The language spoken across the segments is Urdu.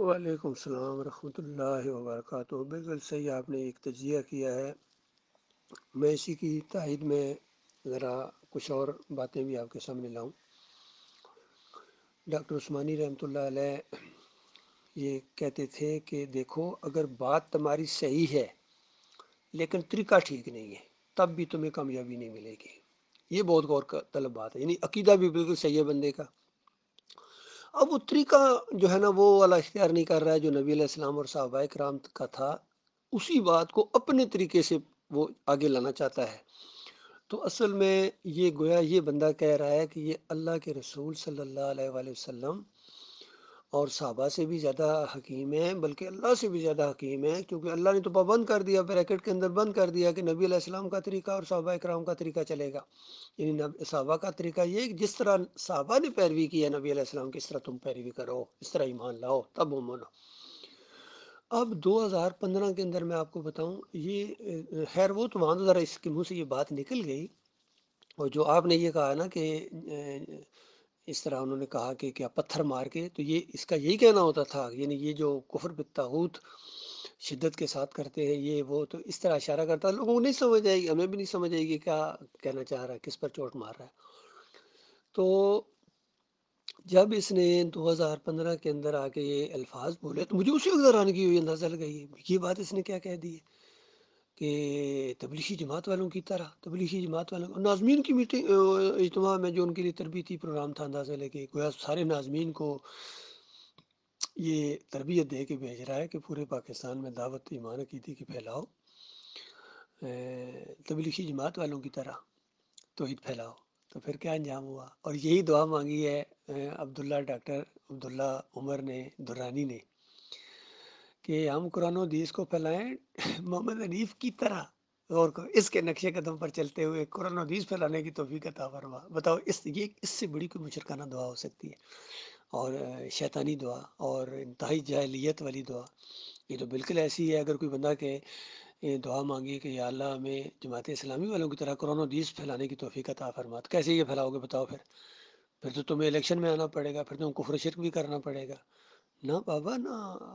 وعلیکم السلام ورحمۃ اللہ وبرکاتہ۔ بالکل صحیح آپ نے ایک تجزیہ کیا ہے۔ میں اسی کی تائید میں ذرا کچھ اور باتیں بھی آپ کے سامنے لاؤں۔ ڈاکٹر عثمانی رحمۃ اللہ علیہ یہ کہتے تھے کہ دیکھو، اگر بات تمہاری صحیح ہے لیکن طریقہ ٹھیک نہیں ہے تب بھی تمہیں کامیابی نہیں ملے گی۔ یہ بہت غور کا طلب بات ہے، یعنی عقیدہ بھی بالکل صحیح ہے بندے کا، اب وہ طریقہ جو ہے نا وہ والا اختیار نہیں کر رہا ہے جو نبی علیہ السلام اور صحابہ کرام کا تھا، اسی بات کو اپنے طریقے سے وہ آگے لانا چاہتا ہے۔ تو اصل میں یہ گویا یہ بندہ کہہ رہا ہے کہ یہ اللہ کے رسول صلی اللہ علیہ وآلہ وسلم اور صحابہ سے بھی زیادہ حکیم ہے، بلکہ اللہ سے بھی زیادہ حکیم ہے، کیونکہ اللہ نے تو پابند کر دیا، بریکٹ کے اندر بند کر دیا کہ نبی علیہ السلام کا طریقہ اور صحابہ کرام کا طریقہ چلے گا۔ یعنی صحابہ کا طریقہ یہ کہ جس طرح صحابہ نے پیروی کی ہے نبی علیہ السلام کی، اس طرح تم پیروی کرو، اس طرح ایمان لاؤ، تب وہ مانو۔ اب 2015 کے اندر میں آپ کو بتاؤں، یہ خیر وہ تو وہاں تو ذرا اس کے منہ سے یہ بات نکل گئی، اور جو آپ نے یہ کہا نا کہ اس طرح انہوں نے کہا کہ کیا پتھر مار کے، تو یہ اس کا یہی کہنا ہوتا تھا، یعنی یہ جو کفر بالطاغوت شدت کے ساتھ کرتے ہیں یہ وہ، تو اس طرح اشارہ کرتا ہے، لوگوں کو نہیں سمجھ آئے گی، ہمیں بھی نہیں سمجھ آئے گی کیا کہنا چاہ رہا ہے، کس پر چوٹ مار رہا ہے۔ تو جب اس نے 2015 کے اندر آ کے یہ الفاظ بولے تو مجھے اسی وقت حیرانگی ہوئی، اندازہ لگائی یہ بات اس نے کیا کہہ دی ہے کہ تبلیغی جماعت والوں کی طرح، تبلیغی جماعت والوں ناظمین کی میٹنگ اجتماع میں جو ان کے لیے تربیتی پروگرام تھا، اندازہ لے کے گویا سارے ناظمین کو یہ تربیت دے کے بھیج رہا ہے کہ پورے پاکستان میں دعوت ایمان عقیدے کی پھیلاؤ، تبلیغی جماعت والوں کی طرح توحید پھیلاؤ۔ تو پھر کیا انجام ہوا؟ اور یہی دعا مانگی ہے ڈاکٹر عبداللہ عمر نے درانی نے کہ ہم قرآن و حدیث کو پھیلائیں محمد حنیف کی طرح، اور اس کے نقشے قدم پر چلتے ہوئے قرآن و حدیث پھیلانے کی توفیق عطا فرما۔ بتاؤ اس سے بڑی کوئی مشرکانہ دعا ہو سکتی ہے؟ اور شیطانی دعا اور انتہائی جاہلیت والی دعا، یہ تو بالکل ایسی ہے۔ اگر کوئی بندہ کہ دعا مانگی کہ یا اللہ ہمیں جماعت اسلامی والوں کی طرح قرآن و حدیث پھیلانے کی توفیق عطا فرما، تو کیسے یہ پھیلاؤ گے بتاؤ؟ پھر تو تمہیں الیکشن میں آنا پڑے گا، پھر تمہیں کفر و شرک بھی کرنا پڑے گا۔ نہ بابا نہ،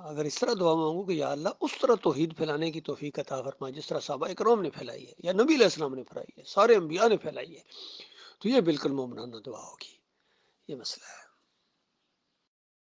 اگر اس طرح دعا مانگو کہ یا اللہ اس طرح توحید پھیلانے کی توفیق عطا فرما جس طرح صحابہ کرام نے پھیلائی ہے یا نبی علیہ السلام نے پھیلائی ہے، سارے انبیاء نے پھیلائی ہے، تو یہ بالکل مومنانہ دعا ہوگی۔ یہ مسئلہ ہے۔